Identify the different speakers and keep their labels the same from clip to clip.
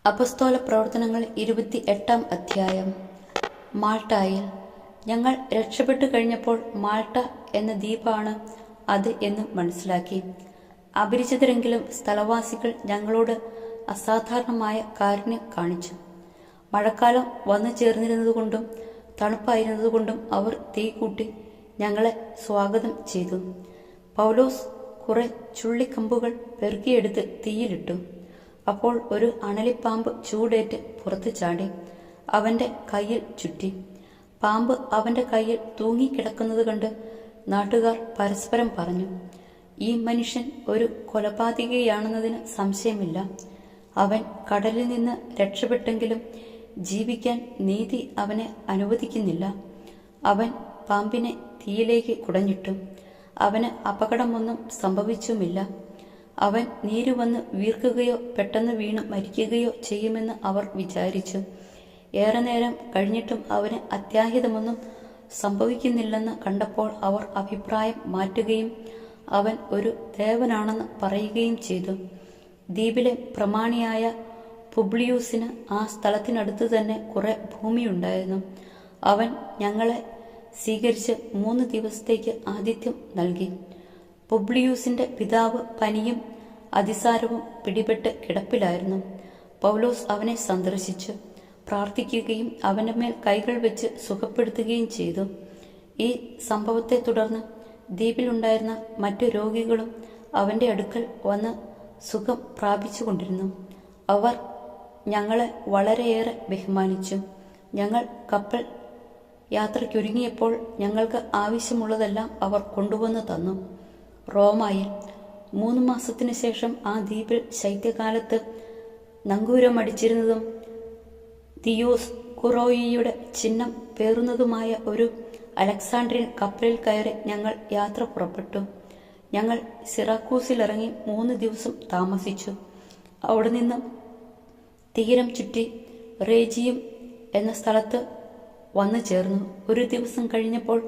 Speaker 1: അപ്പസ്തോല പ്രവർത്തനങ്ങൾ 28-ാം അധ്യായം. മാൾട്ടായിൽ. ഞങ്ങൾ രക്ഷപ്പെട്ടു കഴിഞ്ഞപ്പോൾ മാൾട്ട എന്ന ദ്വീപാണ് അത് എന്ന് മനസ്സിലാക്കി. അപരിചിതരെങ്കിലും സ്ഥലവാസികൾ ഞങ്ങളോട് അസാധാരണമായ കാരുണ്യം കാണിച്ചു. മഴക്കാലം വന്നു ചേർന്നിരുന്നതുകൊണ്ടും തണുപ്പായിരുന്നതുകൊണ്ടും അവർ തീ കൂട്ടി ഞങ്ങളെ സ്വാഗതം ചെയ്തു. പൗലോസ് കുറെ ചുള്ളിക്കമ്പുകൾ പെറുക്കിയെടുത്ത് തീയിലിട്ടു. അപ്പോൾ ഒരു അണലിപ്പാമ്പ് ചൂടേറ്റ് പുറത്തു ചാടി അവന്റെ കയ്യിൽ ചുറ്റി. പാമ്പ് അവന്റെ കയ്യിൽ തൂങ്ങിക്കിടക്കുന്നത് കണ്ട് നാട്ടുകാർ പരസ്പരം പറഞ്ഞു, ഈ മനുഷ്യൻ ഒരു കൊലപാതകിയാണെന്നതിന് സംശയമില്ല. അവൻ കടലിൽ നിന്ന് രക്ഷപ്പെട്ടെങ്കിലും ജീവിക്കാൻ നീതി അവനെ അനുവദിക്കുന്നില്ല. അവൻ പാമ്പിനെ തീയിലേക്ക് കുടഞ്ഞിട്ടു. അവന് അപകടമൊന്നും സംഭവിച്ചുമില്ല. അവൻ നീരു വന്ന് വീർക്കുകയോ പെട്ടെന്ന് വീണ് മരിക്കുകയോ ചെയ്യുമെന്ന് അവർ വിചാരിച്ചു. ഏറെ നേരം കഴിഞ്ഞിട്ടും അവന് അത്യാഹിതമൊന്നും സംഭവിക്കുന്നില്ലെന്ന് കണ്ടപ്പോൾ അവർ അഭിപ്രായം മാറ്റുകയും അവൻ ഒരു ദേവനാണെന്ന് പറയുകയും ചെയ്തു. ദ്വീപിലെ പ്രമാണിയായ പുബ്ലിയൂസിന് ആ സ്ഥലത്തിനടുത്ത് തന്നെ കുറെ ഭൂമിയുണ്ടായിരുന്നു. അവൻ ഞങ്ങളെ സ്വീകരിച്ച് 3 ദിവസത്തേക്ക് ആതിഥ്യം നൽകി. പുബ്ലിയൂസിന്റെ പിതാവ് പനിയും അതിസാരവും പിടിപെട്ട് കിടപ്പിലായിരുന്നു. പൗലോസ് അവനെ സന്ദർശിച്ചു പ്രാർത്ഥിക്കുകയും അവന്റെ മേൽ കൈകൾ വെച്ച് സുഖപ്പെടുത്തുകയും ചെയ്തു. ഈ സംഭവത്തെ തുടർന്ന് ദ്വീപിലുണ്ടായിരുന്ന മറ്റു രോഗികളും അവന്റെ അടുക്കൽ വന്ന് സുഖം പ്രാപിച്ചുകൊണ്ടിരുന്നു. അവർ ഞങ്ങളെ വളരെയേറെ ബഹുമാനിച്ചു. ഞങ്ങൾ കപ്പൽ യാത്രയ്ക്കൊരുങ്ങിയപ്പോൾ ഞങ്ങൾക്ക് ആവശ്യമുള്ളതെല്ലാം അവർ കൊണ്ടുവന്നു തന്നു. റോമായിൽ 3 മാസത്തിനു ശേഷം ആ ദ്വീപിൽ ശൈത്യകാലത്ത് നങ്കൂരമടിച്ചിരുന്നതും ദിയോസ് കുറോയിയുടെ ചിഹ്നം പേറുന്നതുമായ ഒരു അലക്സാണ്ട്രിയൻ കപ്പലിൽ കയറി ഞങ്ങൾ യാത്ര പുറപ്പെട്ടു. ഞങ്ങൾ സിറാക്കൂസിലിറങ്ങി 3 ദിവസം താമസിച്ചു. അവിടെ നിന്ന് തീരം ചുറ്റി റേജിയം എന്ന സ്ഥലത്ത് വന്നു ചേർന്നു. 1 ദിവസം കഴിഞ്ഞപ്പോൾ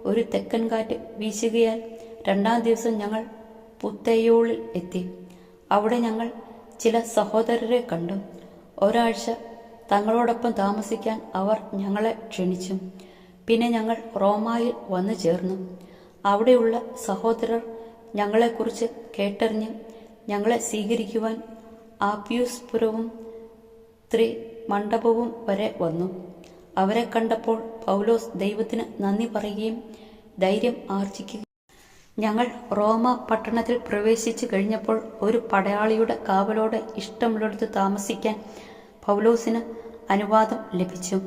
Speaker 1: ഒരു തെക്കൻ കാറ്റ് വീശുകയാൽ 2-ാം ദിവസം ഞങ്ങൾ പുത്തേയോളിൽ എത്തി. അവിടെ ഞങ്ങൾ ചില സഹോദരരെ കണ്ടു. ഒരാഴ്ച തങ്ങളോടൊപ്പം താമസിക്കാൻ അവർ ഞങ്ങളെ ക്ഷണിച്ചു. പിന്നെ ഞങ്ങൾ റോമായിൽ വന്നു ചേർന്നു. അവിടെയുള്ള സഹോദരർ ഞങ്ങളെക്കുറിച്ച് കേട്ടറിഞ്ഞ് ഞങ്ങളെ സ്വീകരിക്കുവാൻ ആപ്യൂസ് പുരവും ത്രിമണ്ഡപവും വരെ വന്നു. അവരെ കണ്ടപ്പോൾ പൗലോസ് ദൈവത്തിന് നന്ദി പറയുകയും ധൈര്യം ആർജിക്കുകയും. ഞങ്ങൾ റോമ പട്ടണത്തിൽ പ്രവേശിച്ചു കഴിഞ്ഞപ്പോൾ ഒരു പടയാളിയുടെ കാവലോടെ ഇഷ്ടമുള്ളിടത്ത് താമസിക്കാൻ പൗലോസിന് അനുവാദം ലഭിച്ചു.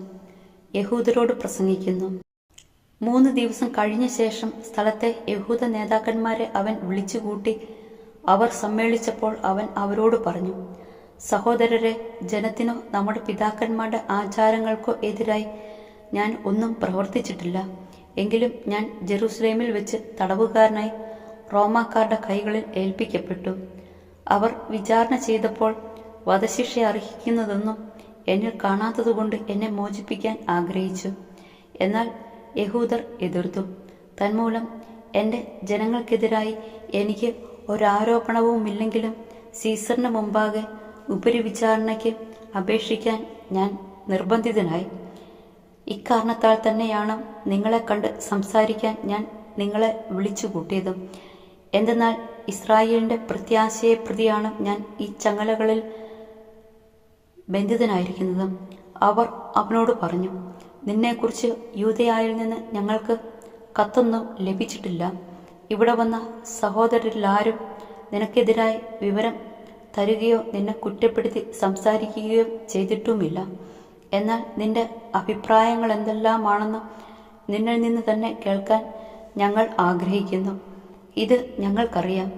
Speaker 1: യഹൂദരോട് പ്രസംഗിക്കുന്നു. 3 ദിവസം കഴിഞ്ഞ ശേഷം സ്ഥലത്തെ യഹൂദ നേതാക്കന്മാരെ അവൻ വിളിച്ചുകൂട്ടി. അവർ സമ്മേളിച്ചപ്പോൾ അവൻ അവരോട് പറഞ്ഞു, സഹോദരരെ, ജനത്തിനോ നമ്മുടെ പിതാക്കന്മാരുടെ ആചാരങ്ങൾക്കോ എതിരായി ഞാൻ ഒന്നും പ്രവർത്തിച്ചിട്ടില്ല. എങ്കിലും ഞാൻ ജെറുസലേമിൽ വെച്ച് തടവുകാരനായി റോമാക്കാരുടെ കൈകളിൽ ഏൽപ്പിക്കപ്പെട്ടു. അവർ വിചാരണ ചെയ്തപ്പോൾ വധശിക്ഷ അർഹിക്കുന്നതൊന്നും എന്നിൽ കാണാത്തതുകൊണ്ട് എന്നെ മോചിപ്പിക്കാൻ ആഗ്രഹിച്ചു. എന്നാൽ യഹൂദർ എതിർത്തു. തന്മൂലം എൻ്റെ ജനങ്ങൾക്കെതിരായി എനിക്ക് ഒരാരോപണവുമില്ലെങ്കിലും സീസറിന് മുമ്പാകെ ഉപരിവിചാരണയ്ക്ക് അപേക്ഷിക്കാൻ ഞാൻ നിർബന്ധിതനായി. ഇക്കാരണത്താൽ തന്നെയാണ് നിങ്ങളെ കണ്ട് സംസാരിക്കാൻ ഞാൻ നിങ്ങളെ വിളിച്ചു കൂട്ടിയതും. എന്തെന്നാൽ ഇസ്രായേലിന്റെ പ്രത്യാശയെ പ്രതിയാണ് ഞാൻ ഈ ചങ്ങലകളിൽ ബന്ധിതനായിരിക്കുന്നത്. അവർ അവനോട് പറഞ്ഞു, നിന്നെക്കുറിച്ച് യൂദയായിൽ നിന്ന് ഞങ്ങൾക്ക് കത്തൊന്നും ലഭിച്ചിട്ടില്ല. ഇവിടെ വന്ന സഹോദരരിലാരും നിനക്കെതിരായി വിവരം തരുകയോ നിന്നെ കുറ്റപ്പെടുത്തി സംസാരിക്കുകയോ ചെയ്തിട്ടുമില്ല. എന്നാൽ നിന്റെ അഭിപ്രായങ്ങൾ എന്തെല്ലാമാണെന്ന് നിന്നിൽ നിന്ന് തന്നെ കേൾക്കാൻ ഞങ്ങൾ ആഗ്രഹിക്കുന്നു. ഇത് ഞങ്ങൾക്കറിയാം.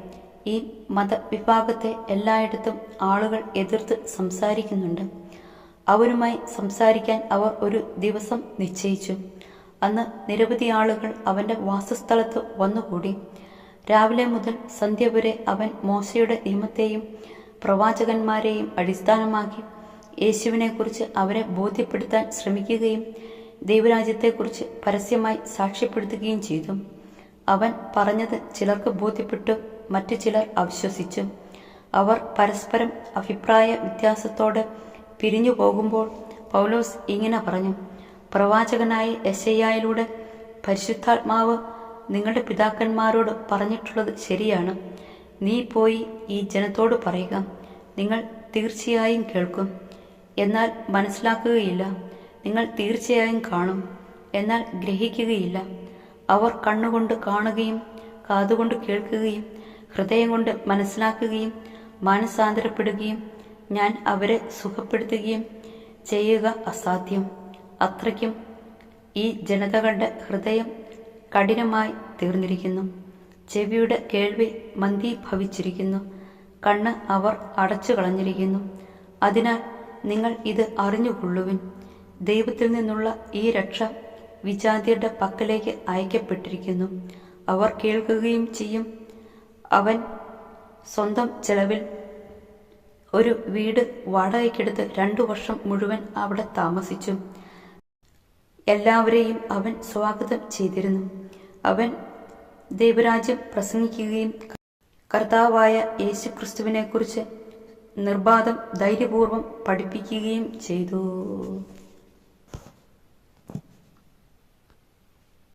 Speaker 1: ഈ മതവിഭാഗത്തെ എല്ലായിടത്തും ആളുകൾ എതിർത്ത് സംസാരിക്കുന്നുണ്ട്. അവരുമായി സംസാരിക്കാൻ അവർ ഒരു ദിവസം നിശ്ചയിച്ചു. അന്ന് നിരവധി ആളുകൾ അവന്റെ വാസസ്ഥലത്ത് വന്നുകൂടി. രാവിലെ മുതൽ സന്ധ്യ വരെ അവൻ മോശയുടെ നിയമത്തെയും പ്രവാചകന്മാരെയും അടിസ്ഥാനമാക്കി യേശുവിനെക്കുറിച്ച് അവരെ ബോധ്യപ്പെടുത്താൻ ശ്രമിക്കുകയും ദൈവരാജ്യത്തെക്കുറിച്ച് പരസ്യമായി സാക്ഷ്യപ്പെടുത്തുകയും ചെയ്തു. അവൻ പറഞ്ഞത് ചിലർക്ക് ബോധ്യപ്പെട്ടു, മറ്റു ചിലർ അവിശ്വസിച്ചു. അവർ പരസ്പരം അഭിപ്രായ വ്യത്യാസത്തോടെ പിരിഞ്ഞു പോകുമ്പോൾ പൗലോസ് ഇങ്ങനെ പറഞ്ഞു: പ്രവാചകനായ യെശയ്യായിലൂടെ പരിശുദ്ധാത്മാവ് നിങ്ങളുടെ പിതാക്കന്മാരോട് പറഞ്ഞിട്ടുള്ളത് ശരിയാണ്. നീ പോയി ഈ ജനത്തോട് പറയുക, നിങ്ങൾ തീർച്ചയായും കേൾക്കും, എന്നാൽ മനസ്സിലാക്കുകയില്ല. നിങ്ങൾ തീർച്ചയായും കാണും, എന്നാൽ ഗ്രഹിക്കുകയില്ല. അവർ കണ്ണുകൊണ്ട് കാണുകയും കാതുകൊണ്ട് കേൾക്കുകയും ഹൃദയം കൊണ്ട് മനസ്സിലാക്കുകയും മാനസാന്തരപ്പെടുകയും ഞാൻ അവരെ സുഖപ്പെടുത്തുകയും ചെയ്യുക അസാധ്യം. അത്രയ്ക്കും ഈ ജനതകളുടെ ഹൃദയം കഠിനമായി തീർന്നിരിക്കുന്നു. ചെവിയുടെ കേൾവി മന്ദീഭവിച്ചിരിക്കുന്നു. കണ്ണ് അവർ അടച്ചു കളഞ്ഞിരിക്കുന്നു. അതിനാൽ നിങ്ങൾ ഇത് അറിഞ്ഞുകൊള്ളുവിൻ. ദൈവത്തിൽ നിന്നുള്ള ഈ രക്ഷ വിജാതിയരുടെ പക്കലേക്ക് അയക്കപ്പെട്ടിരിക്കുന്നു. അവർ കേൾക്കുകയും ചെയ്യും. അവൻ സ്വന്തം ചെലവിൽ ഒരു വീട് വാടകയ്ക്കെടുത്ത് 2 വർഷം മുഴുവൻ അവിടെ താമസിച്ചു. എല്ലാവരെയും അവൻ സ്വാഗതം ചെയ്തിരുന്നു. അവൻ ദൈവരാജ്യം പ്രസംഗിക്കുകയും കർത്താവായ യേശുക്രിസ്തുവിനെക്കുറിച്ച് നിർബാധം ധൈര്യപൂർവ്വം പഠിപ്പിക്കുകയും ചെയ്തു.